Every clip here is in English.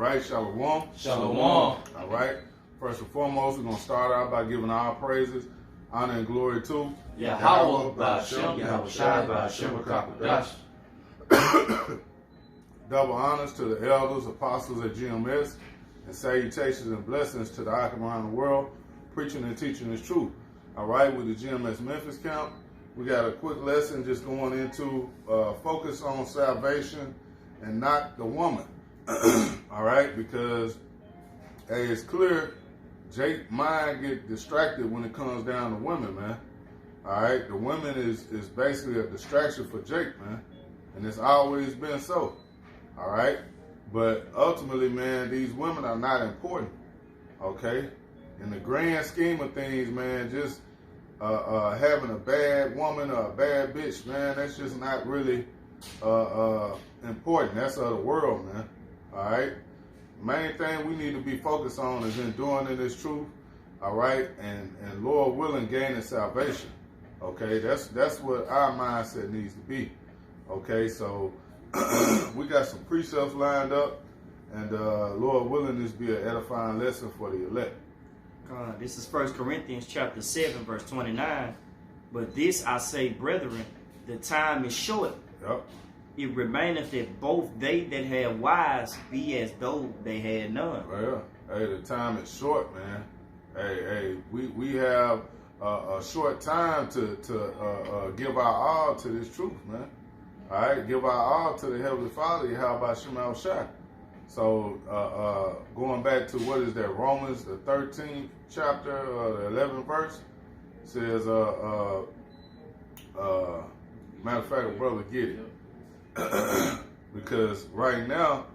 right, shalom. Shalom. All right. First and foremost, we're going to start out by giving our praises, honor, and glory to Yahweh, Ba'ashem, Yahweh Shai, Ba'ashem, Rakapadash. Double honors to the elders, apostles at GMS, and salutations and blessings to the Akim around the world, preaching and teaching this truth. All right, with the GMS Memphis camp, we got a quick lesson just going into focus on salvation and not the woman. All right, because hey, it's clear Jake mind get distracted when it comes down to women, man. All right, the women is basically a distraction for Jake, man, and it's always been so. All right, but ultimately, man, these women are not important. Okay, in the grand scheme of things, man, just having a bad woman or a bad bitch, man, that's just not really important. That's of the world, man. All right. Main thing we need to be focused on is enduring in this truth. All right, and Lord willing, gaining salvation. Okay, that's what our mindset needs to be. Okay, so we got some precepts lined up, and Lord willing, this be an edifying lesson for the elect. This is 1 Corinthians chapter 7, verse 29. But this I say, brethren, the time is short. Yep. It remaineth that both they that had wives be as though they had none. Well, hey, the time is short, man. Hey, we have a short time to give our all to this truth, man. All right, give our all to the Heavenly Father. How about Shema Shai? So going back to what is that? Romans the 13th chapter, the 11th verse says, matter of fact, brother, get it. Because right now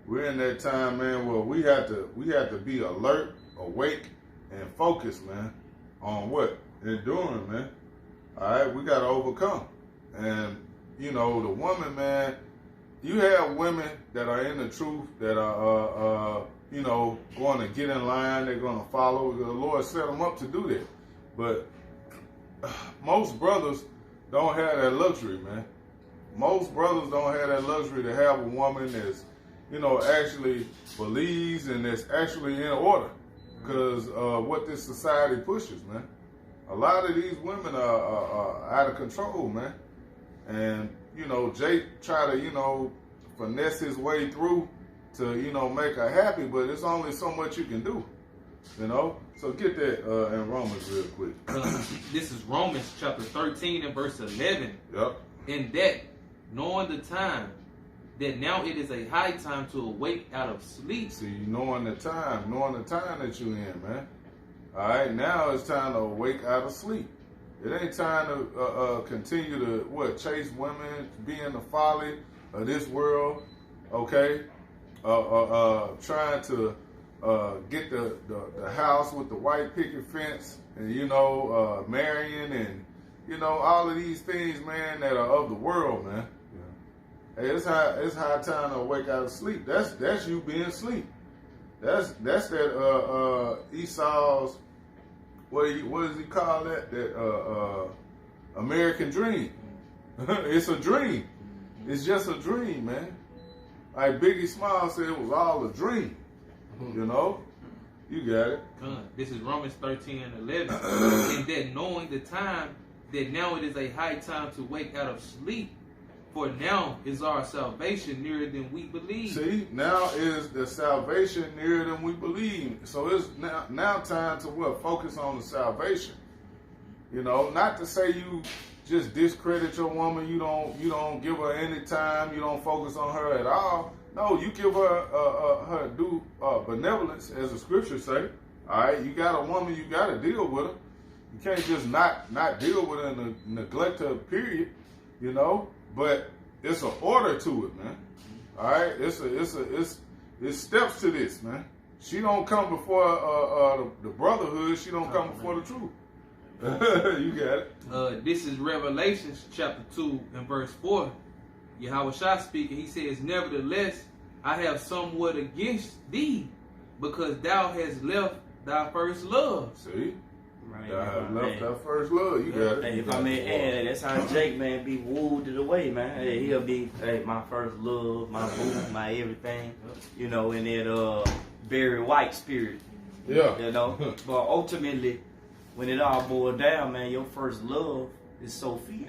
we're in that time, man, where we have to be alert, awake, and focused, man, on what? Enduring, man. All right, we got to overcome. And you know, the woman, man, you have women that are in the truth, that are you know, going to get in line, they're going to follow. The Lord set them up to do that. But most brothers don't have that luxury, man. Most brothers don't have that luxury to have a woman that's, you know, actually believes and that's actually in order. Because what this society pushes, man. A lot of these women are out of control, man. And, you know, Jake try to, you know, finesse his way through to, you know, make her happy, but it's only so much you can do, you know? So get that in Romans real quick. This is Romans chapter 13 and verse 11. Yep. In that, knowing the time, that now it is a high time to awake out of sleep. See, knowing the time that you in, man. All right, now it's time to awake out of sleep. It ain't time to continue to, chase women, be in the folly of this world, okay? Trying to get the house with the white picket fence and, you know, marrying and, you know, all of these things, man, that are of the world, man. Yeah. Hey, it's high time to wake out of sleep. That's you being asleep. That's that Esau's, what does he call that? That American dream. It's a dream. It's just a dream, man. Like Biggie Smalls said, it was all a dream. You know? You got it. This is Romans 13 and 11. And that knowing the time, that now it is a high time to wake out of sleep. For now is our salvation nearer than we believe. See, now is the salvation nearer than we believe. So it's now time to what? Focus on the salvation. You know, not to say you just discredit your woman. You don't give her any time. You don't focus on her at all. No, you give her her due benevolence, as the scriptures say. All right, you got a woman, you got to deal with her. You can't just not deal with her and neglect her. Period. You know. But it's an order to it, man. All right, it's steps to this, man. She don't come before the brotherhood. She don't come before the truth. You got it. This is Revelation chapter 2 and verse 4. Yahweh Shai speaking. He says, "Nevertheless, I have somewhat against thee, because thou hast left thy first love." See, Right. Y'all have Hey, left that first love. You got it. Hey, You if got I may it. add, that's how Jake, man, be wooed it away, man. Hey, he'll be, hey, my first love, my boo, my everything, you know, in that Barry White spirit, Yeah. you know. But ultimately, when it all boils down, man, your first love is Sophia.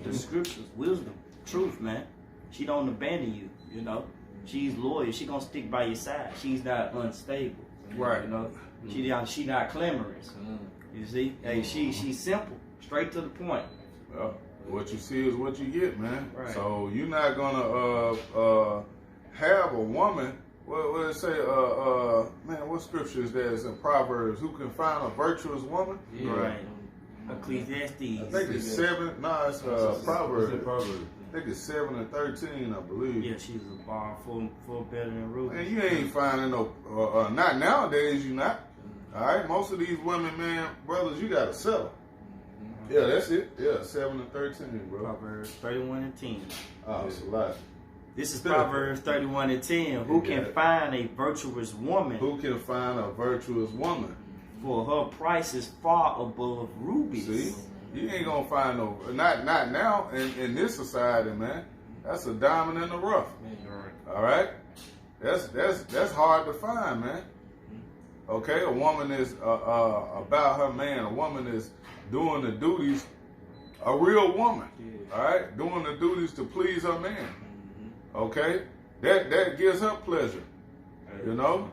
The scriptures, wisdom, truth, man. She don't abandon you, you know. She's loyal. She gonna stick by your side. She's not unstable, Right. you know. She not clamorous. You see, hey, she's simple, straight to the point. Well, what you see is what you get, man. Right. So you're not gonna have a woman. What it say? Man, what scripture is that? It's in Proverbs. Who can find a virtuous woman? Yeah. Right. Ecclesiastes. I think it's 7. No, it's Proverbs. I think it's 7 and 13, I believe. Yeah, she's a bar full better than Ruby. Man, you ain't finding no. Not nowadays. You not. All right. Most of these women, man, brothers, you gotta settle. Yeah, that's it. Yeah, 7 and 13, bro. Proverbs 31 and 10. Oh, it's a lot. This is Proverbs 31 and 10. Who can find a virtuous woman? Who can find a virtuous woman? For her price is far above rubies. See, you ain't gonna find no. Not now in this society, man. That's a diamond in the rough. All right, that's hard to find, man. Okay, a woman is about her man. A woman is doing the duties. A real woman, all right, doing the duties to please her man. Okay, that gives her pleasure. You know.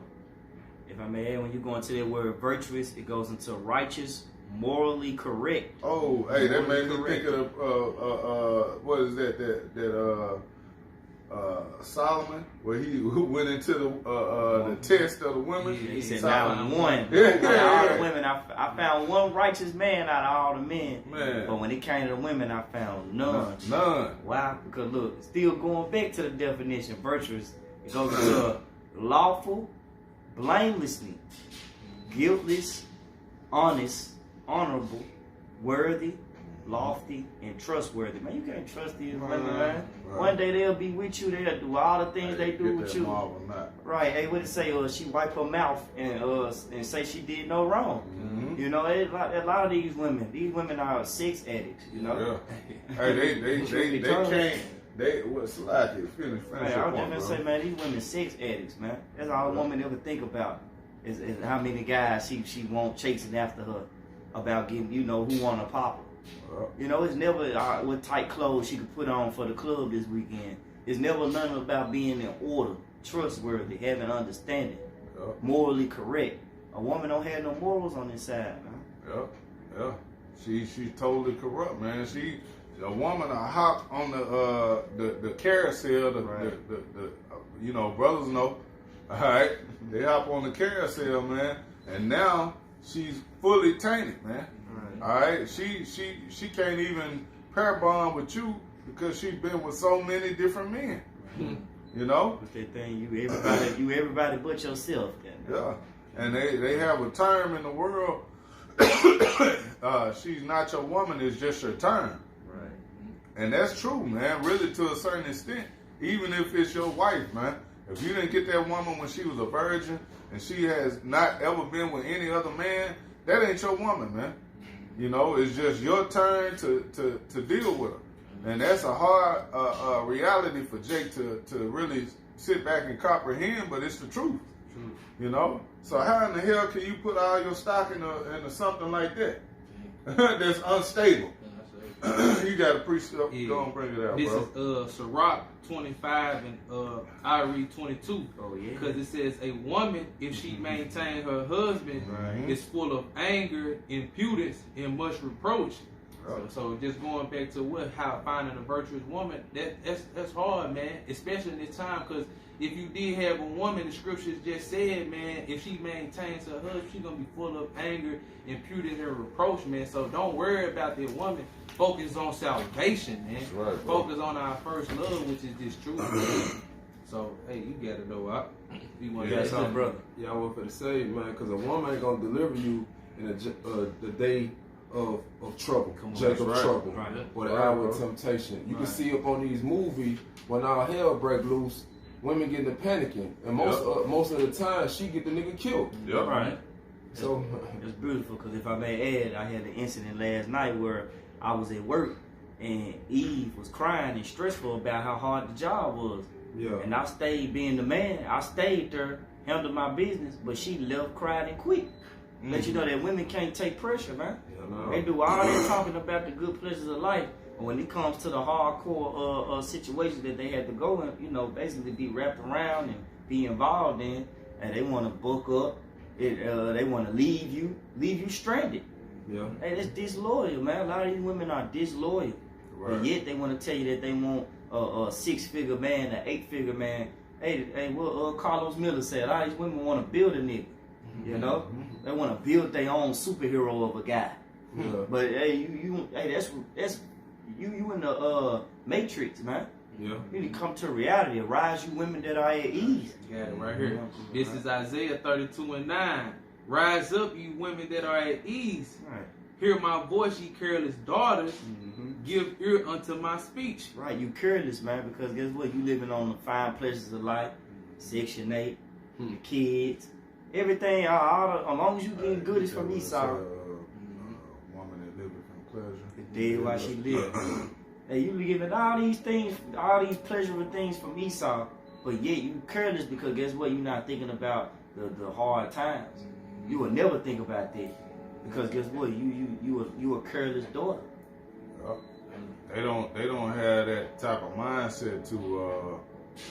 If I may add, when you go into that word virtuous, it goes into righteous, morally correct. Oh, hey, that Morally made me correct. think of what is that Solomon, where he went into the test of the women. Yeah, He said, Solomon. now one. Yeah, Out of all yeah. the women, I found one righteous man out of all the men. Man. But when it came to the women, I found none. None. Why? Because look, still going back to the definition, virtuous, it goes into lawful, blamelessly, guiltless, honest, honorable, worthy, lofty, and trustworthy. Man, you can't trust these women, man. Right. One day they'll be with you, they'll do all the things they do Get with that you. Marvel knot. Right, hey, what it say? She wipe her mouth and say she did no wrong. Mhm. You know, a lot of these women are sex addicts. You know, Yeah. Hey, they can't. They what's like it? Finish Hey, your I was point, just bro. gonna say, man, these women sex addicts, man. That's all a woman ever think about is how many guys she won't chasing after her about getting, you know, who want to pop her. Well, You know, it's never what tight clothes she could put on for the club this weekend. It's never nothing about being in order, trustworthy, having understanding, yeah, morally correct. A woman don't have no morals on this side, man. yeah. She's totally corrupt, man. A woman will hop on the carousel. Right. You know, brothers know. All right, they hop on the carousel, man, and now she's fully tainted, man. Right. All right, she can't even pair bond with you because she's been with so many different men. You know, What's that thing? You everybody but yourself. Then. yeah, and they have a term in the world. She's not your woman; it's just your term. Right. And that's true, man, really to a certain extent. Even if it's your wife, man. If you didn't get that woman when she was a virgin and she has not ever been with any other man, that ain't your woman, man. You know, it's just your turn to deal with her. And that's a hard reality for Jake to really sit back and comprehend, but it's the truth. You know? So how in the hell can you put all your stock into something like that? That's unstable. You got to go and bring it out, This bro. is Sirach 25 and I read 22. Oh yeah. Because it says a woman, if she maintain her husband, Right. is full of anger, impudence, and much reproach. Right. So just going back to how finding a virtuous woman, that's hard, man. Especially in this time, because if you did have a woman, the scriptures just said, man, if she maintains her husband, she's gonna be full of anger, impudence, and reproach, man. So don't worry about that woman. Focus on salvation, man. That's right, bro. Focus on our first love, which is this truth. Man. So hey, you got to know. You want Yeah, to that's our brother. Yeah, I want for the say, man, because a woman ain't gonna deliver you in the day of trouble, Come on, Jacob's that's right. trouble, Right. or the Right, hour bro. of temptation. You Right. can see up on these movies when all hell break loose, women getting to panicking, and most of the time she get the nigga killed. Yep. Right. So It's beautiful because if I may add, I had an incident last night where I was at work and Eve was crying and stressful about how hard the job was. yeah, And I stayed being the man. I stayed there, handled my business, but she left, cried, and quit. Let you know that women can't take pressure, man. yeah, no. They do all that talking about the good pleasures of life. But when it comes to the hardcore situations that they had to go in, you know, basically be wrapped around and be involved in, and they want to book up. They want to leave you stranded. Yeah, Hey, that's disloyal, man. A lot of these women are disloyal, Right. but yet they want to tell you that they want a six-figure man, an eight-figure man. Hey, what Carlos Miller said. A lot of these women want to build a nigga. You know, they want to build their own superhero of a guy. yeah, But hey, that's you in the Matrix, man. yeah. You need to come to reality. Arise, you women that are at ease. You got it right here. This is Isaiah 32:9. Rise up, you women that are at ease. Right. Hear my voice, ye careless daughters. Mm-hmm. Give ear unto my speech. Right, you careless, man, because guess what? You living on the fine pleasures of life, Section 8, your kids, everything. As long as you getting goodies from Esau, Woman that liveth in pleasure. dead while she live. Hey, you giving all these things, all these pleasurable things from Esau, but yet you careless because guess what? You're not thinking about the hard times. You will never think about that because guess what? You a careless daughter. They don't have that type of mindset to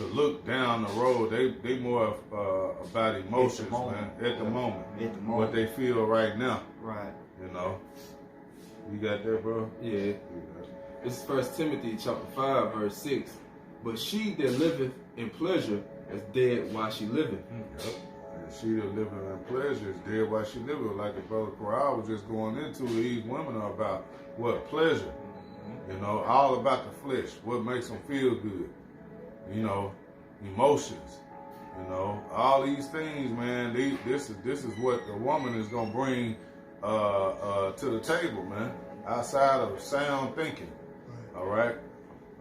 look down the road. They more about emotions, man. At the moment, what they feel right now. Right. You know. You got that, bro? Yeah. This is 1 Timothy chapter 5, verse 6. But she that liveth in pleasure is dead while she liveth. Yep. And she that living in pleasure is dead while she living. Like the brother Corral was just going into, these women are about what? Pleasure. You know, all about the flesh. What makes them feel good. You know, emotions. You know, all these things, man. This is what the woman is gonna bring to the table, man. Outside of sound thinking, all right,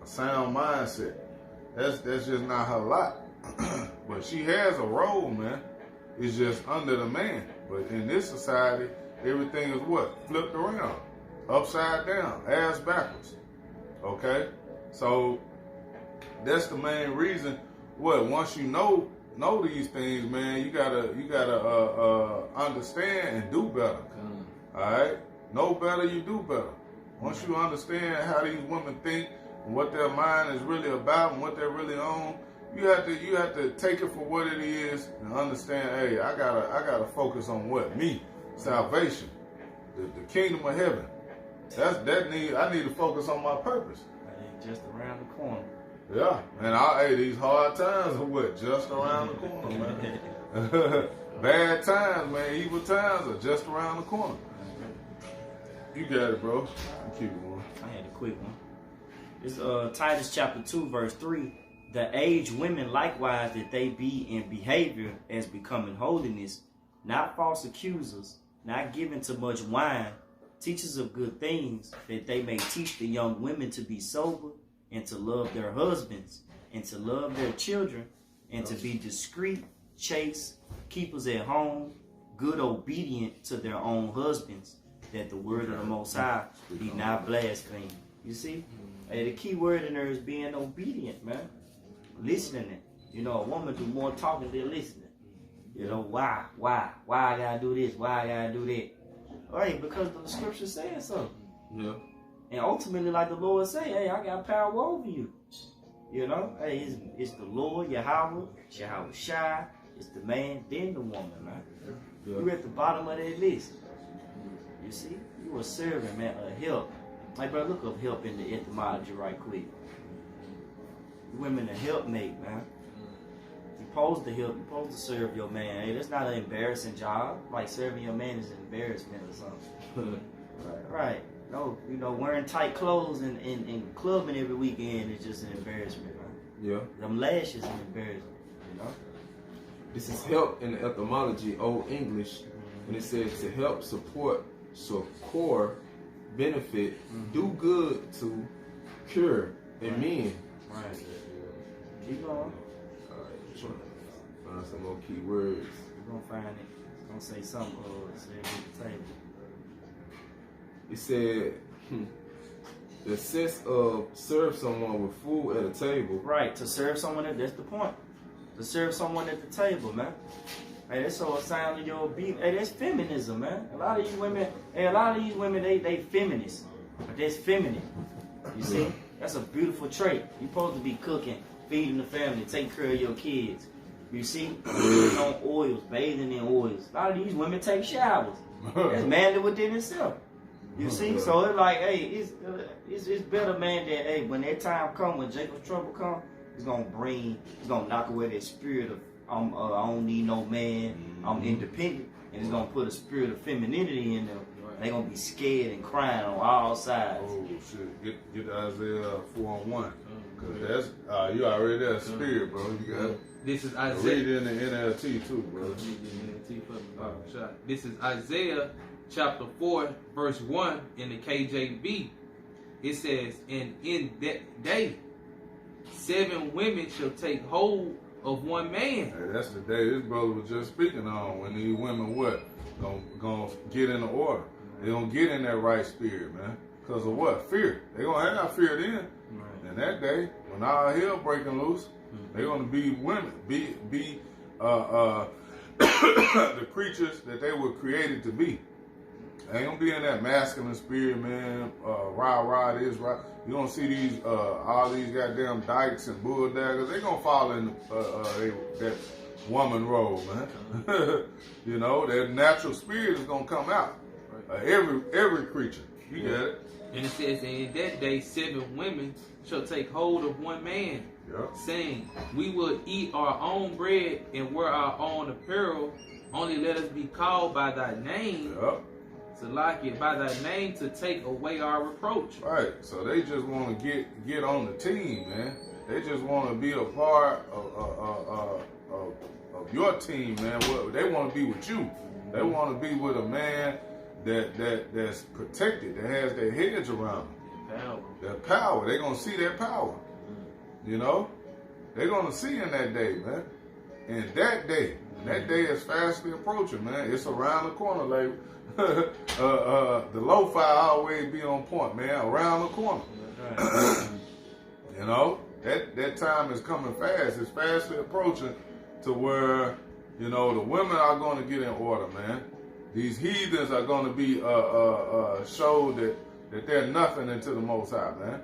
a sound mindset. That's just not her lot. But she has a role, man. It's just under the man. But in this society, everything is what? Flipped around, upside down, ass backwards. Okay, so that's the main reason. What? Once you know these things, man, you gotta understand and do better. All right, know better, you do better. Once you understand how these women think and what their mind is really about and what they're really on, you have to take it for what it is and understand. Hey, I gotta focus on what? Me, salvation, the kingdom of heaven. I need to focus on my purpose. Just around the corner. Yeah, and these hard times are what? Just around the corner, man. Bad times, man, evil times are just around the corner. You got it, bro. Keep it going. I had a quick one. It's Titus chapter 2, verse 3. The aged women likewise that they be in behavior as becoming holiness, not false accusers, not given to much wine, teachers of good things, that they may teach the young women to be sober, and to love their husbands, and to love their children, and to be discreet, chaste, keepers at home, good obedient to their own husbands, that the word of the Most High be not blasphemed. You see? Hey, the key word in there is being obedient, man. Listening. You know, a woman do more talking than listening. You know, why? Why I gotta do this? Why I gotta do that? Right, because the scripture says so. Yeah. And ultimately, like the Lord say, hey, I got power over you. You know, hey, it's the Lord, Yahweh Shai, it's the man, then the woman, man. Yeah. You're at the bottom of that list. You see? You a servant, man, a help. Like, bro, look up help in the etymology right quick. Women a helpmate, man. You're supposed to help, you're supposed to serve your man. Hey, that's not an embarrassing job. Like, serving your man is an embarrassment or something. Right. No, you know, wearing tight clothes and clubbing every weekend is just an embarrassment, man. Yeah. Them lashes an embarrassment, you know? This is help in the etymology, Old English, and it says to help, support, succor, benefit, do good to, cure, and mean. Right. Keep going. Alright, find some more key words. We're gonna find it. Don't say something. Say it at the table. It said the sense of serve someone with food at a table. Right, to serve someone. That's the point. To serve someone at the table, man. Hey, that's all a sign of your being. Hey, that's feminism, man. A lot of these women, they feminists. But that's feminine. You see? That's a beautiful trait. You're supposed to be cooking, feeding the family, taking care of your kids. You see? Bathing on oils, bathing in oils. A lot of these women take showers. That's manly within itself. You see? So it's like, hey, it's better, man, that, hey, when that time come, when Jacob's trouble come, it's gonna knock away that spirit of, I don't need no man, I'm independent, and it's gonna put a spirit of femininity in them. They're gonna be scared and crying on all sides. Oh shit! Get Isaiah 4:1, cause that's you already that spirit, bro. You got This is read Isaiah. it in the NLT too, bro. This is Isaiah chapter 4, verse 1 in the KJV. It says, "And in that day, 7 women shall take hold of one man." Hey, that's the day this brother was just speaking on. When these women gonna get in the order. They gonna get in that right spirit, man. Cause of what? Fear. They gonna have fear then. Right. And that day, when all hell breaking loose, they gonna be women, be the creatures that they were created to be. They ain't gonna be in that masculine spirit, man. Rah this, rah. You don't see these all these goddamn dykes and bulldaggers. They gonna fall in that woman role, man. You know, that natural spirit is gonna come out. Every creature. You get it? And it says, "And in that day, 7 women shall take hold of one man, Yep. saying, We will eat our own bread and wear our own apparel. Only let us be called by thy name, Yep. Salaki, by thy name, to take away our reproach." Right. So they just want to get on the team, man. They just want to be a part of your team, man. They want to be with you. They want to be with a man that's protected, that has their hedge around them. That power. They're gonna see that power. You know? They're gonna see in that day, man. And that day is fastly approaching, man. It's around the corner, like the lo-fi always be on point, man. Around the corner. You know? That time is coming fast. It's fastly approaching to where, you know, the women are gonna get in order, man. These heathens are going to be showed that they're nothing into the Most High, man.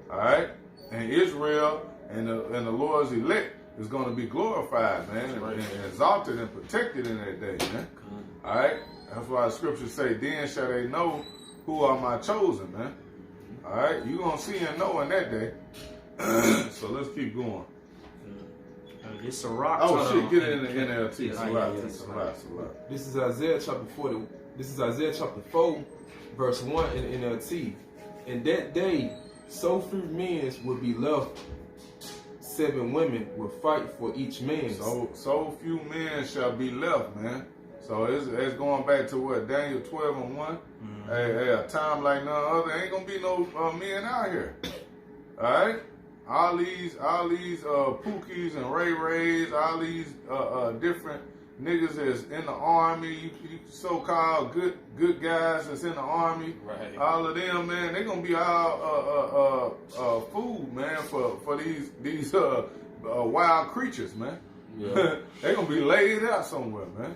All right? And Israel and the Lord's elect is going to be glorified, man, and exalted and protected in that day, man. All right? That's why the scriptures say, "Then shall they know who are my chosen," man. All right? You're going to see and know in that day. So let's keep going. It's a rock. Oh, shit. Get it in the NLT. Salat. This is Isaiah chapter 40. This is Isaiah chapter 4, verse 1 in the NLT. In that day, so few men will be left, 7 women will fight for each man. So few men shall be left, man. So it's going back to what, Daniel 12:1. Hey, a time like none other, ain't gonna be no men out here. All right. All these Pookies and Ray Rays, all these different niggas that's in the army, you so-called good guys that's in the army. Right. All of them, man, they gonna be all food, man, for these wild creatures, man. Yeah. They gonna be laid out somewhere, man.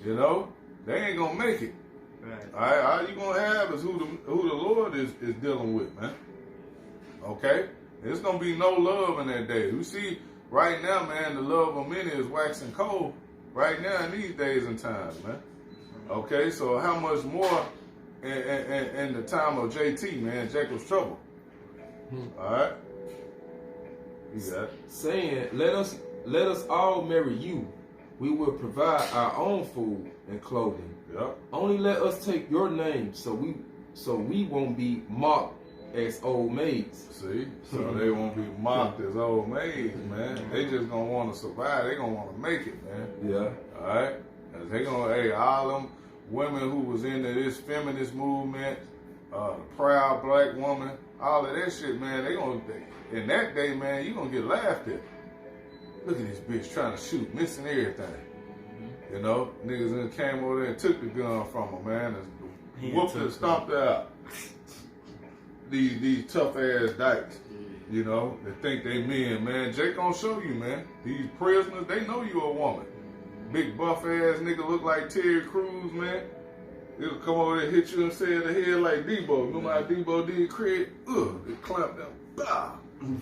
You know, they ain't gonna make it. Right. All you gonna have is who the Lord is dealing with, man. Okay? There's gonna be no love in that day. We see right now, man, the love of many is waxing cold right now in these days and times, man. Okay, so how much more in the time of JT, man, Jacob's trouble. All right? You got it. Saying, let us all marry you. We will provide our own food and clothing. Yep. Only let us take your name, so we won't be mocked as old maids. See? So they won't be mocked as old maids, man. They just gonna want to survive. They gonna want to make it, man. Yeah. All right? And they gonna, all them women who was into this feminist movement, the proud black woman, all of that shit, man, in that day, man, you gonna get laughed at. Look at this bitch trying to shoot, missing everything. You know, niggas then came over there and took the gun from her, man, and whooped and stomped her out. These tough ass dykes, you know, that think they men, man. Jake gonna show you, man. These prisoners, they know you a woman. Big buff ass nigga look like Terry Crews, man. He'll come over there and hit you and say in the head like Debo. Remember how Debo did Craig? They clamped down. Bah!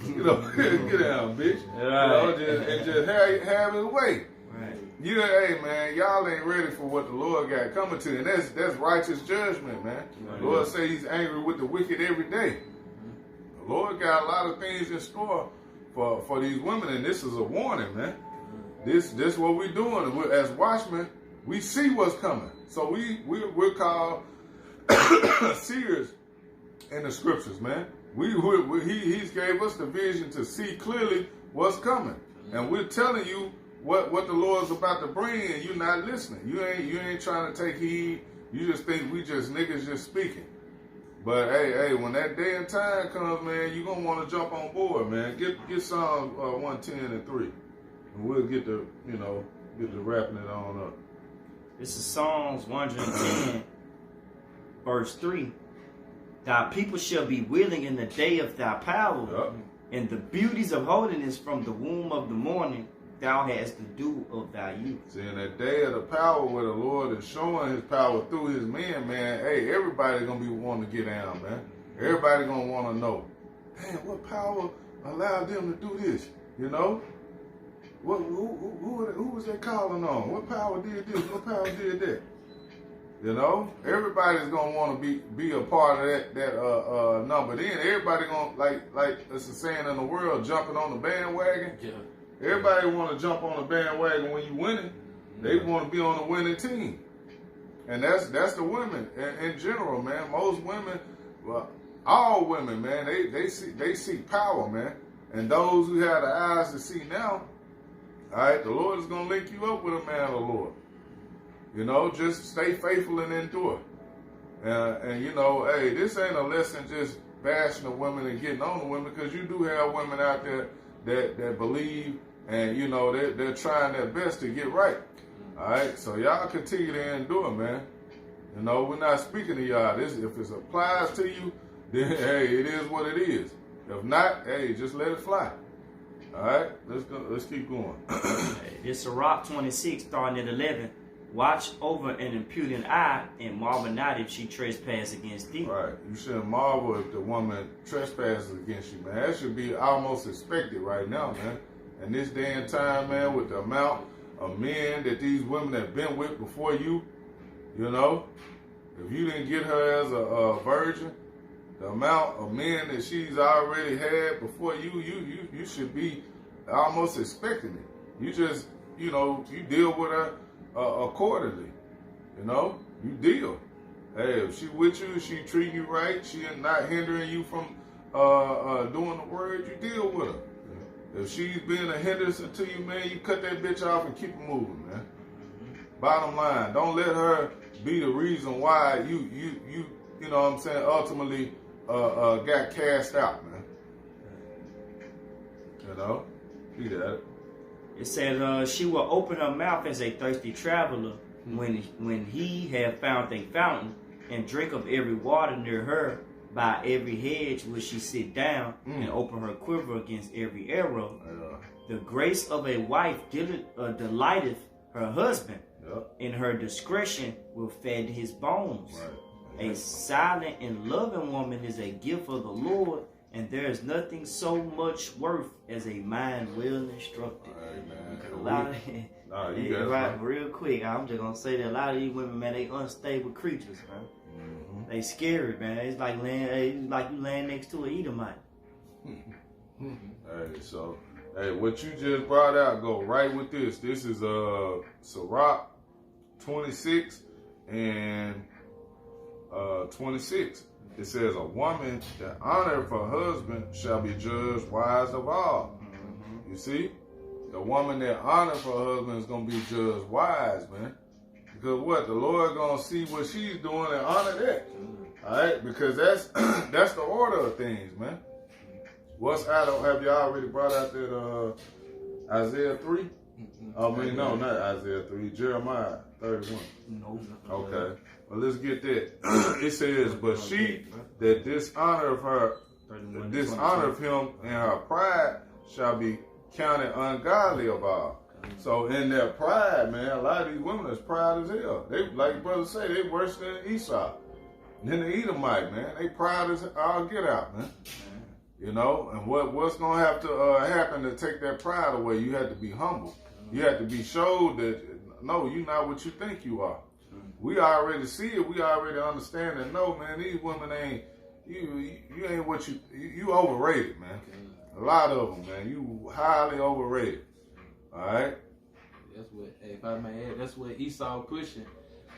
You know, get down, bitch. Right. You know, and just have his way. Right. Yeah, hey man, y'all ain't ready for what the Lord got coming to, and that's righteous judgment, man. The Lord say He's angry with the wicked every day. The Lord got a lot of things in store for these women, and this is a warning, man. This what we're doing. As watchmen, we see what's coming, so we're called seers in the scriptures, man. He's gave us the vision to see clearly what's coming, and we're telling you what the Lord's about to bring, and you're not listening. You ain't trying to take heed. You just think we just niggas just speaking. But hey, when that day and time comes, man, you gonna want to jump on board, man. Get Psalm 110 and 3, and we'll get to wrapping it on up. This is Psalms 110, verse 3. Thy people shall be willing in the day of thy power, and the beauties of holiness from the womb of the morning thou hast the dew of thy youth. See, in that day of the power where the Lord is showing His power through His men, man, hey, everybody gonna be wanting to get down, man. Everybody gonna want to know, damn, what power allowed them to do this? You know, who was they calling on? What power did this? What power did that? You know, everybody's gonna want to be a part of that number. Then everybody gonna like it's a saying in the world, jumping on the bandwagon. Yeah. Everybody want to jump on the bandwagon when you winning. They want to be on the winning team, and that's the women in general, man. Most women, well, all women, man, they seek power, man. And those who have the eyes to see now, all right, the Lord is gonna link you up with a man of the Lord. You know, just stay faithful and endure. And you know, hey, this ain't a lesson just bashing the women and getting on the women, because you do have women out there that believe, and you know they're trying their best to get right. All right, so y'all continue to endure, man. You know, we're not speaking to y'all. If it applies to you, then hey, it is what it is. If not, hey, just let it fly. All right, let's keep going. This Sirach 26, starting at 11. Watch over an impudent eye, and marvel not if she trespass against thee. Right. You shouldn't marvel if the woman trespasses against you, man. That should be almost expected right now, man. In this day and time, man, with the amount of men that these women have been with before you, you know, if you didn't get her as a virgin, the amount of men that she's already had before you should be almost expecting it. You just, you know, you deal with her accordingly. You know, you deal. Hey, if she with you, she treating you right, she is not hindering you from doing the word, you deal with her. If she's being a hindrance to you, man, you cut that bitch off and keep it moving, man. Bottom line, don't let her be the reason why you know what I'm saying, ultimately got cast out, man. You know, see that. It says, she will open her mouth as a thirsty traveler when he have found a fountain, and drink of every water near her. By every hedge will she sit down, and open her quiver against every arrow. The grace of a wife delighteth her husband. In her discretion will fed his bones. A silent and loving woman is a gift of the Lord, and there is nothing so much worth as a mind well instructed. Real quick, I'm just gonna say that a lot of these women, man, they unstable creatures, man. They scary, man. It's like you laying next to an Edomite. Hey, so what you just brought out go right with this. This is Sirach 26 and 26. It says, a woman that honoreth her husband shall be judged wise of all. You see? The woman that honors her husband is going to be judged wise, man. Because what? The Lord going to see what she's doing and honor that. All right? Because that's the order of things, man. Have you already brought out that Isaiah 3? I mean, no, not Isaiah 3, Jeremiah 31. No. Okay. Well, let's get that. It says, but she that dishonor of him and her pride shall be counted ungodly of all. So in their pride, man, a lot of these women is proud as hell. They, like brother say, they worse than Esau. And then the Edomite, man, they proud as all get out, man. You know, and what's gonna have to happen to take that pride away? You have to be humble. You have to be showed that no, you're not what you think you are. We already see it. We already understand and know, man. These women ain't you ain't what you overrated, man. A lot of them, man. You highly overrated. All right. That's what. Hey, if I may add, that's what Esau pushing.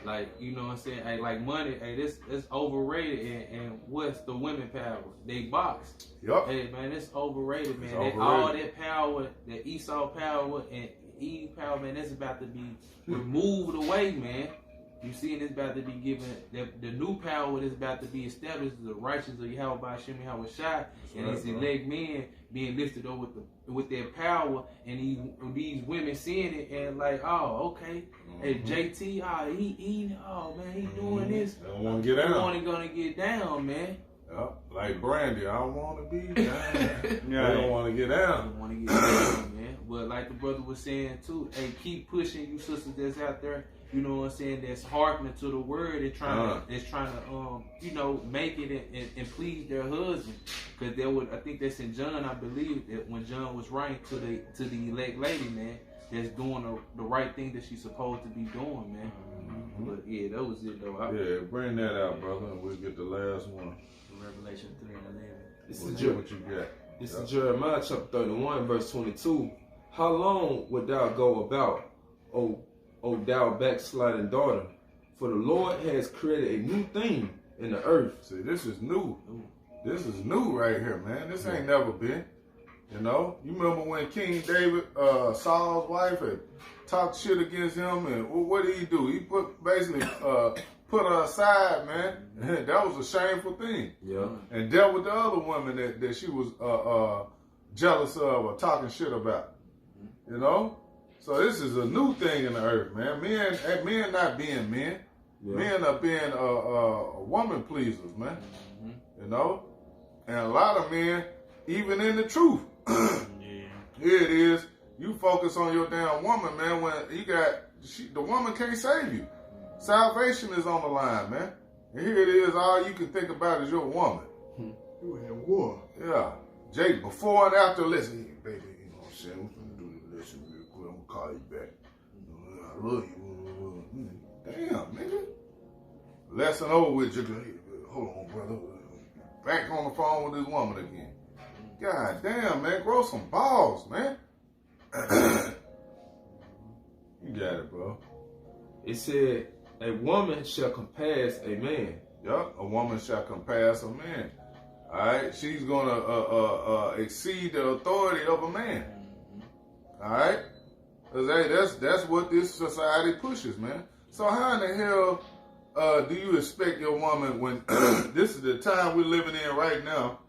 Like, you know what I'm saying? Hey, like money. Hey, this overrated. And what's the women power? They box. Yup. Hey, man, it's overrated, man. It's overrated. All that power, that Esau power and Eve power, man, that's about to be removed away, man. You see, it's about to be given the new power that's about to be established is the righteousness of Yahweh by Hashem Yahweh Shai, and it's elect men being lifted up with their power, and these women seeing it and like, oh, okay, hey, JT, oh man, he doing this. They don't want to get down. Only gonna get down, man. Yep. Like Brandy, I want to be down. They don't want to get down. Don't want to get down, man. But like the brother was saying too, hey, keep pushing, you sisters that's out there. You know what I'm saying? That's hearkening to the word and trying to you know, make it and please their husband. Because there would, I think that's in John, I believe, that when John was writing to the elect lady, man, that's doing the right thing that she's supposed to be doing, man. But yeah, that was it though. Yeah, bring that out, brother, and we'll get the last one. Revelation 3 and 11. This We'll is get what you got. This is Jeremiah chapter 31, verse 22. How long wilt thou go about, O thou backsliding daughter? For the Lord has created a new thing in the earth. See, this is new. This is new right here, man. This ain't never been. You know? You remember when King David, Saul's wife, had talked shit against him, and what did he do? He basically put her aside, man. That was a shameful thing. Yeah. And dealt with the other woman that she was jealous of or talking shit about. You know? So this is a new thing in the earth, man. Men not being men. Yeah. Men are being woman pleasers, man. You know? And a lot of men, even in the truth. Here it is. You focus on your damn woman, man, when you got, the woman can't save you. Salvation is on the line, man. And here it is, all you can think about is your woman. You in war. Yeah. Jake, before and after, listen, baby, you know what I'm saying? We're going to do the lesson real quick. I'm going to call you back. I love you. Damn, nigga. Lesson over with, Jake. Hold on, brother. Back on the phone with this woman again. God damn, man. Grow some balls, man. You got it, bro. It said, a woman shall compass a man. Yup, a woman shall compass a man. All right, she's gonna exceed the authority of a man. All right, cause hey, that's what this society pushes, man. So how in the hell do you expect your woman when this is the time we're living in right now?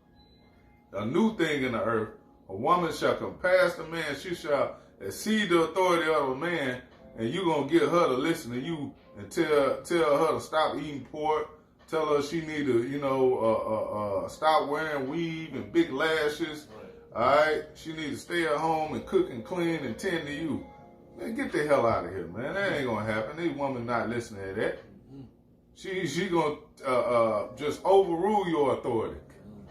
A new thing in the earth. A woman shall compass the man. She shall exceed the authority of a man, and you gonna get her to listen to you and tell her to stop eating pork. Tell her she need to, stop wearing weave and big lashes. All right, she need to stay at home and cook and clean and tend to you. Man, get the hell out of here, man. That ain't gonna happen. These women not listening to that. She gonna just overrule your authority.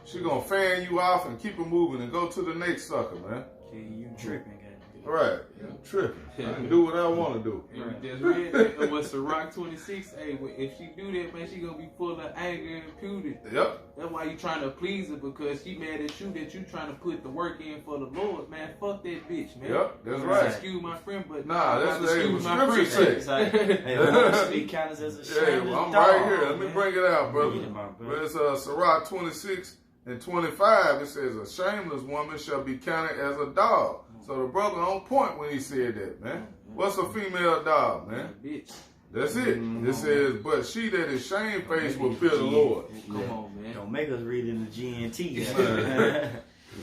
She gonna fan you off and keep it moving and go to the next sucker, man. You tripping, guy. Right, I'm tripping. I can do what I want to do. And we just read that what's the Rock 26. Hey, if she do that, man, she gonna be full of anger and impunity. Yep. That's why you trying to please her, because she mad at you that you trying to put the work in for the Lord, man. Fuck that bitch, man. Yep, that's right. Excuse my friend, but Nah, that's what excuse my scripture friend. say. Hey, woman speak counters as a Yeah, shameless I'm dog, right here. Let me man. bring it out, brother. Read it, my brother. But it's Sirach 26 and 25. It says, a shameless woman shall be counted as a dog. So the brother on point when he said that, man. What's a female dog, man? Bitch. That's it. It says, but she that is shamefaced will fear the Lord. Come on, man. Don't make us read in the GNT.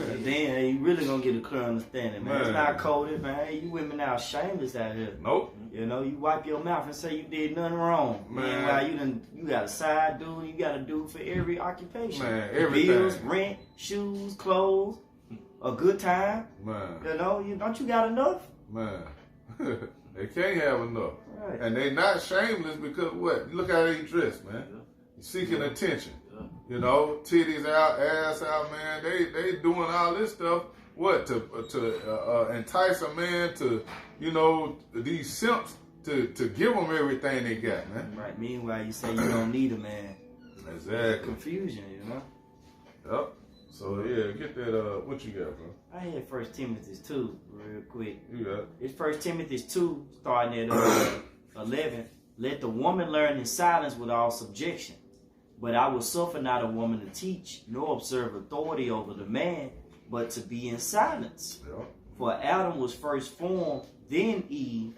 And then you really gonna get a clear understanding, man. It's Man. not coded, man. You women now shameless out here. Nope. You know, you wipe your mouth and say you did nothing wrong. Man. Meanwhile, you got a side dude, you got a dude for every occupation. Man, everything. Bills, rent, shoes, clothes, a good time. Man, You know, don't you got enough? man. They can't have enough. Right. And they not shameless because what? Look how they dress, man. Seeking attention. You know, titties out, ass out, man. They doing all this stuff. What to entice a man to, you know, these simps to give them everything they got, man. Right. Meanwhile, you say you don't need a man. Exactly. Confusion, you know. Yep. So yeah, get that. What you got, bro? I had 1 Timothy 2 real quick. You got it. It's 1 Timothy 2, starting at 11. Let the woman learn in silence with all subjection. But I will suffer not a woman to teach, nor observe authority over the man, but to be in silence. Yep. For Adam was first formed, then Eve,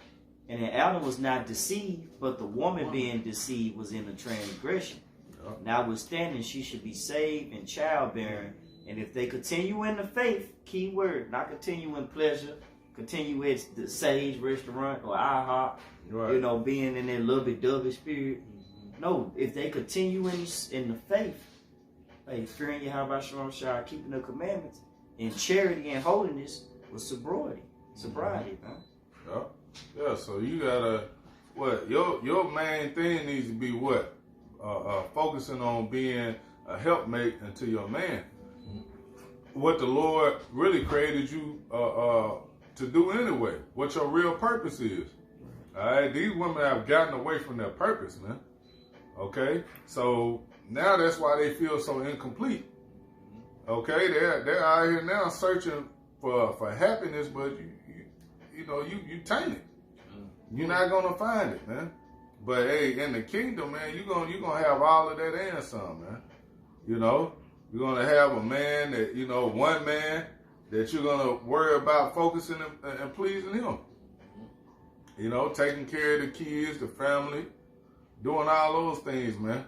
and then Adam was not deceived, but the woman being deceived was in a transgression. Yep. Notwithstanding, she should be saved in childbearing, and if they continue in the faith, key word, not continue in pleasure, continue at the Sage restaurant or IHOP, Right. you know, being in that lovey-dovey spirit. No, if they continue in the faith, hey, fearing Yahweh Shalom Shah, keeping the commandments, in charity and holiness with sobriety, man. Yep. Yeah. So you gotta what? Your main thing needs to be what? Focusing on being a helpmate unto your man. What the Lord really created you to do anyway. What your real purpose is. All right. These women have gotten away from their purpose, man. Okay, so now that's why they feel so incomplete. Okay, they're out here now searching for happiness, but you taint it. You're not gonna find it, man. But hey, in the kingdom, man, you're gonna have all of that and some, man. You know, you're gonna have a man that one man that you're gonna worry about focusing and pleasing him. You know, taking care of the kids, the family. Doing all those things, man.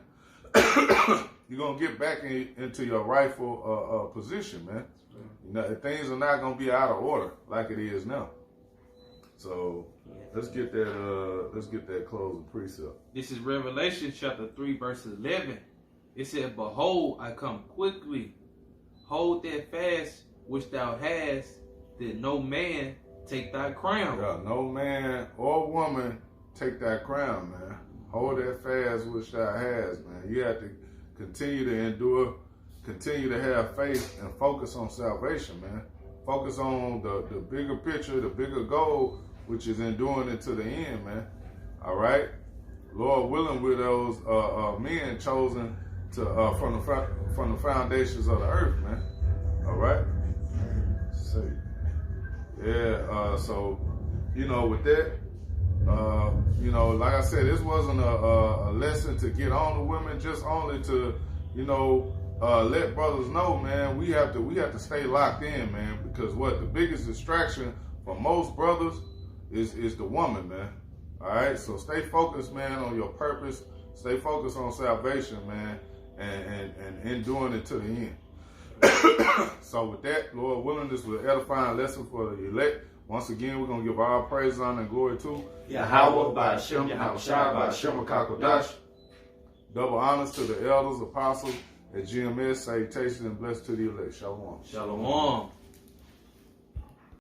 You're going to get back into your rightful position, man. You know, things are not going to be out of order like it is now. So let's get that closing precept. This is Revelation chapter 3, verse 11. It said, Behold, I come quickly. Hold that fast which thou hast, that no man take thy crown. Yeah, no man or woman take that crown, man. Hold that fast which thou has, man. You have to continue to endure, continue to have faith, and focus on salvation, man. Focus on the bigger picture, the bigger goal, which is enduring it to the end, man. All right? Lord willing, we're those men chosen to from the foundations of the earth, man. All right? So, yeah, so, with that, like I said, this wasn't a lesson to get on the women, just only to, let brothers know, man, we have to stay locked in, man, because the biggest distraction for most brothers is the woman, man. All right, so stay focused, man, on your purpose. Stay focused on salvation, man, and enduring it to the end. So with that, Lord willing, this was an edifying lesson for the elect. Once again, we're going to give all praise, honor, and glory to Yahweh by Hashem, Yahweh Shai by Hashem, Kakodash. Double honors to the elders, apostles at GMS. Salutations and blessed to the elect. Shalom. Shalom.